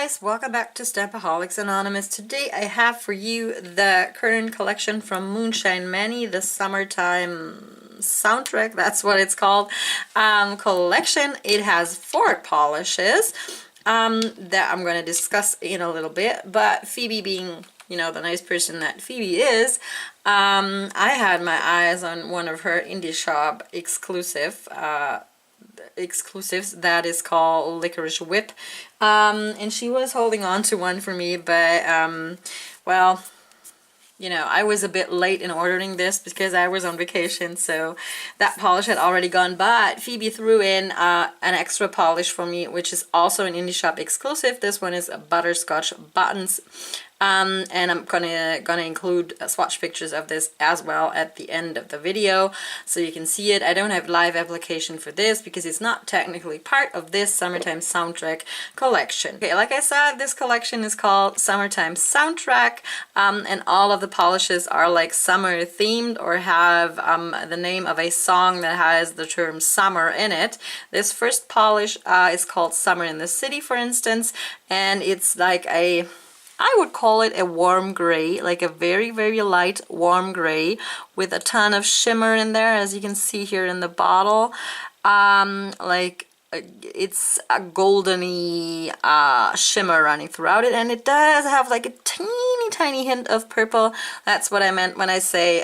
guys, welcome back to Stampaholics Anonymous. Today I have for you the current collection from Moonshinemani, the summertime soundtrack, that's what it's called, collection. It has 4 polishes that I'm going to discuss in a little bit, but Phoebe being, you know, the nice person that Phoebe is, I had my eyes on one of her indie shop exclusives that is called Licorice Whip, and she was holding on to one for me, but well, you know, I was a bit late in ordering this because I was on vacation, so that polish had already gone, but Phoebe threw in an extra polish for me, which is also an indie shop exclusive. This one is Butterscotch Buttons. And I'm gonna include swatch pictures of this as well at the end of the video so you can see it. I don't have live application for this because it's not technically part of this summertime soundtrack collection. Okay, like I said, this collection is called Summertime Soundtrack, and all of the polishes are like summer themed or have the name of a song that has the term summer in it. This first polish is called Summer in the City, for instance, and it's like I would call it a warm gray, like a very, very light warm gray with a ton of shimmer in there, as you can see here in the bottle. Like it's a goldeny shimmer running throughout it, and it does have like a tiny hint of purple. That's what I meant when I say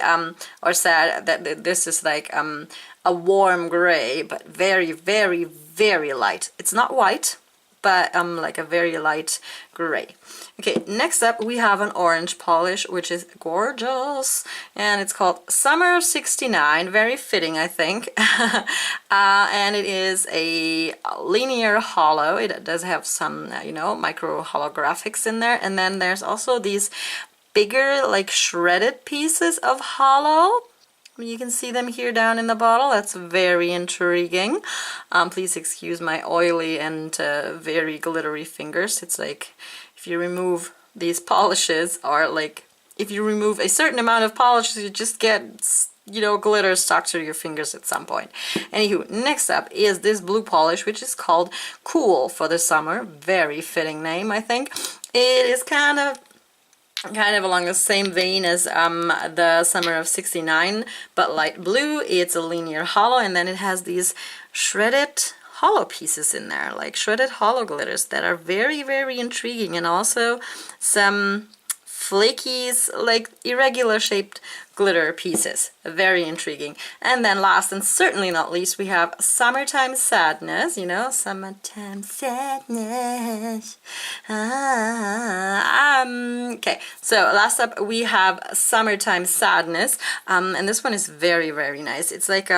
or said that this is like a warm gray, but very, very, very light. It's not white, but like a very light gray. Okay, next up we have an orange polish, which is gorgeous, and it's called Summer of '69, very fitting, I think. And it is a linear hollow. It does have some, you know, micro holographics in there, and then there's also these bigger, like shredded pieces of hollow. You can see them here down in the bottle. That's very intriguing. Please excuse my oily and very glittery fingers. It's like if you remove these polishes, or like if you remove a certain amount of polishes, you just get, you know, glitter stuck to your fingers at some point. Anywho, next up is this blue polish, which is called Cool for the Summer. Very fitting name, I think. It is kind of along the same vein as the Summer of '69, but light blue. It's a linear hollow, and then it has these shredded hollow pieces in there, like shredded hollow glitters that are very, very intriguing, and also some flakies, like irregular shaped glitter pieces. Very intriguing. And then last and certainly not least, we have Summertime Sadness, you know, Summertime Sadness. Okay, so last up we have Summertime Sadness, and this one is very, very nice. It's like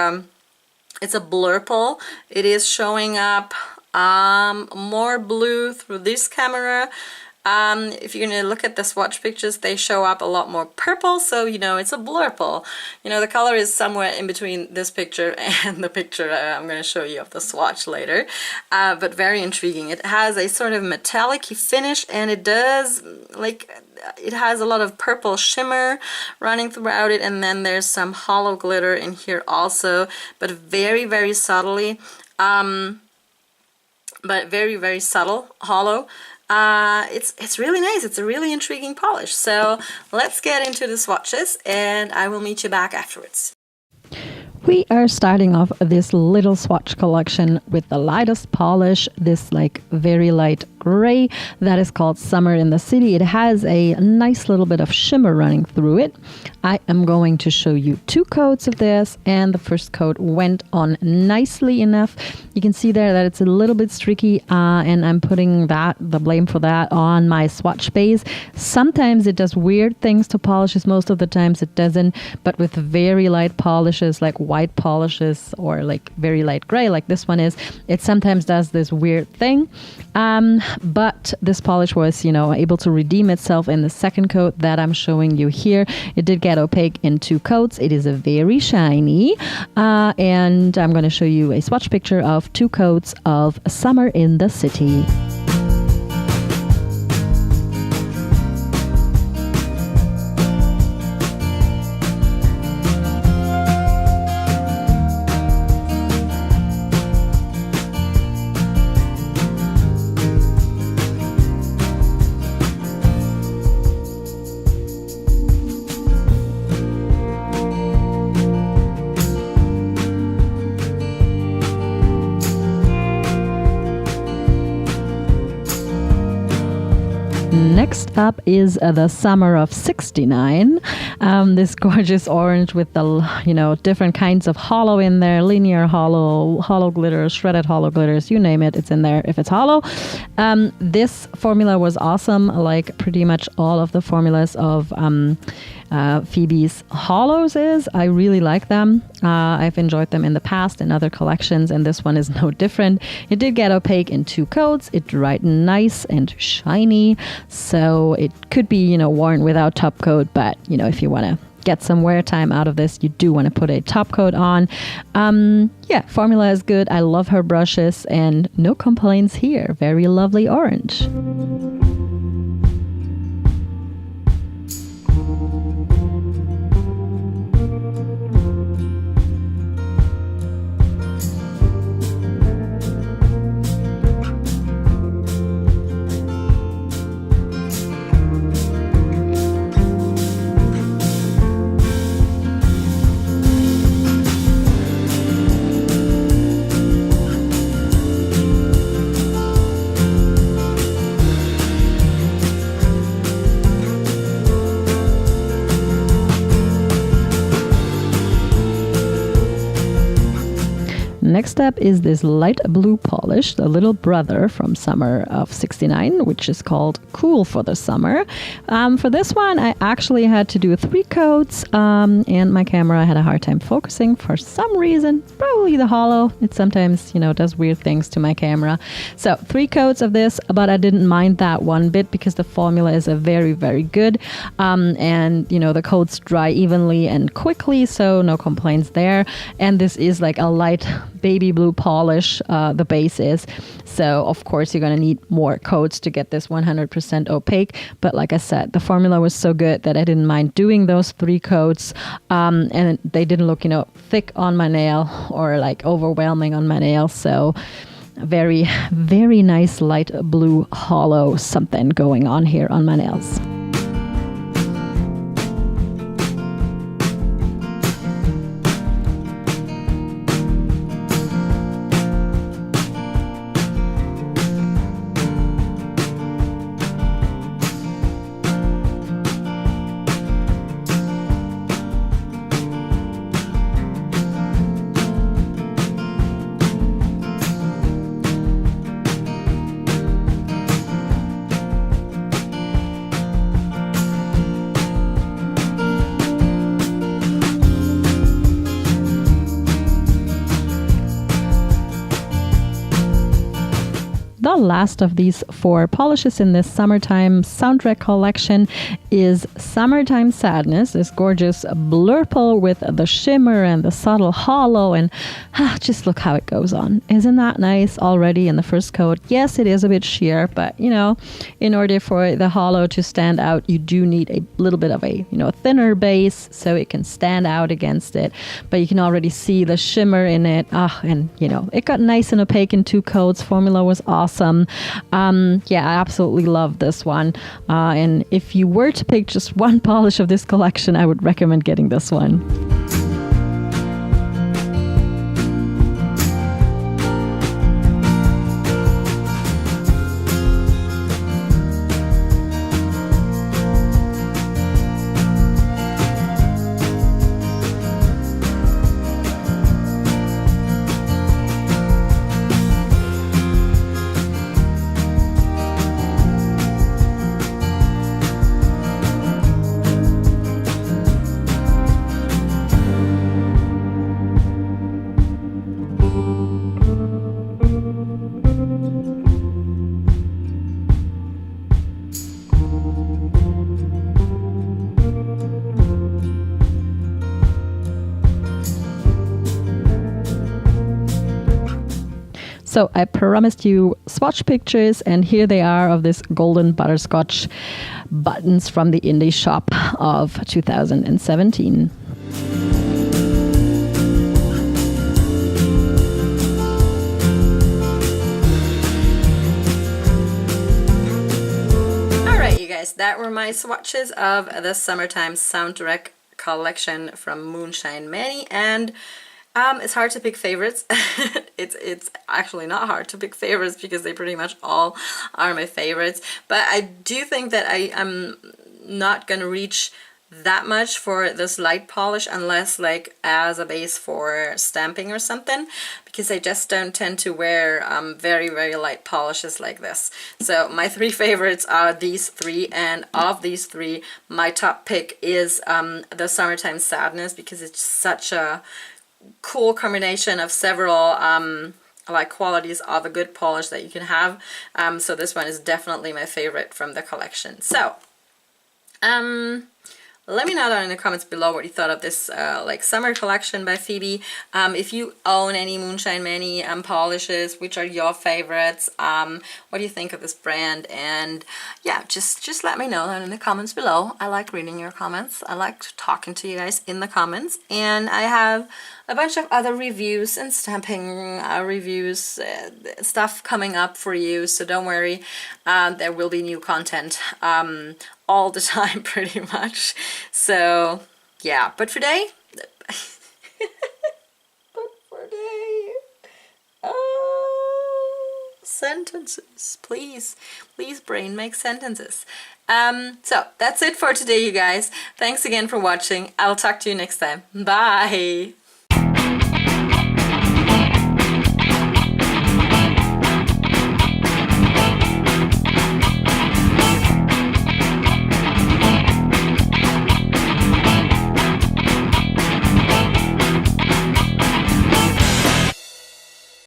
it's a blurple. It is showing up more blue through this camera. If you're going to look at the swatch pictures, they show up a lot more purple, so you know it's a blurple. You know, the color is somewhere in between this picture and the picture I'm going to show you of the swatch later, but very intriguing. It has a sort of metallic-y finish, and it does, like, it has a lot of purple shimmer running throughout it, and then there's some hollow glitter in here also, but very, very subtly, but very, very subtle hollow. It's really nice. It's a really intriguing polish. So let's get into the swatches, and I will meet you back afterwards. We are starting off this little swatch collection with the lightest polish, this like very light gray that is called Summer in the City. It has a nice little bit of shimmer running through it. I am going to show you 2 coats of this, and the first coat went on nicely enough. You can see there that it's a little bit streaky, and I'm putting the blame for that on my swatch base. Sometimes it does weird things to polishes, most of the times it doesn't, but with very light polishes like white polishes or like very light gray like this one is, it sometimes does this weird thing. But this polish was, you know, able to redeem itself in the second coat that I'm showing you here. It did get opaque in 2 coats. It is a very shiny, and I'm going to show you a swatch picture of 2 coats of Summer in the City. Next up is the Summer of 69. This gorgeous orange with the, different kinds of hollow in there, linear hollow, hollow glitters, shredded hollow glitters, you name it, it's in there if it's hollow. This formula was awesome, like pretty much all of the formulas of Phoebe's hollows is. I really like them. I've enjoyed them in the past in other collections, and this one is no different. It did get opaque in 2 coats. It dried nice and shiny, so it could be, worn without top coat, but, if you want to get some wear time out of this, you do want to put a top coat on. Formula is good. I love her brushes, and no complaints here. Very lovely orange. Next up is this light blue polish, the little brother from Summer of 69, which is called Cool for the Summer. For this one, I actually had to do 3 coats, and my camera had a hard time focusing for some reason. Probably the hollow. It sometimes, does weird things to my camera. So 3 coats of this, but I didn't mind that one bit because the formula is a very, very good. And, the coats dry evenly and quickly, so no complaints there. And this is like a light baby blue polish, the base is. So, of course, you're going to need more coats to get this 100% opaque. But like I said, the formula was so good that I didn't mind doing those 3 coats. And they didn't look, thick on my nail or like overwhelming on my nail. So very, very nice light blue hollow something going on here on my nails. The last of these 4 polishes in this summertime soundtrack collection is Summertime Sadness, this gorgeous blurple with the shimmer and the subtle hollow, and just look how it goes on. Isn't that nice already in the first coat? Yes, it is a bit sheer, but in order for the hollow to stand out, you do need a little bit of a thinner base so it can stand out against it. But you can already see the shimmer in it. And it got nice and opaque in 2 coats. Formula was awesome. I absolutely love this one. And if you were to pick just one polish of this collection, I would recommend getting this one. So I promised you swatch pictures, and here they are of this golden butterscotch buttons from the indie shop of 2017. Alright, you guys, that were my swatches of the Summertime Soundtrack collection from Moonshinemani, and It's hard to pick favorites. It's actually not hard to pick favorites because they pretty much all are my favorites. But I do think that I'm not gonna reach that much for this light polish unless like as a base for stamping or something, because I just don't tend to wear very, very light polishes like this. So my three favorites are these three, and of these three, my top pick is the Summertime Sadness, because it's such a cool combination of several like qualities of a good polish that you can have. So this one is definitely my favorite from the collection. So let me know down in the comments below what you thought of this like summer collection by Phoebe. If you own any Moonshinemani polishes, which are your favorites? What do you think of this brand? And yeah, just let me know down in the comments below. I like reading your comments. I like talking to you guys in the comments. And I have a bunch of other reviews and stamping reviews, stuff coming up for you, so don't worry. There will be new content all the time pretty much. So yeah, but for today, sentences, please brain, make sentences. So that's it for today, you guys. Thanks again for watching. I'll talk to you next time. Bye.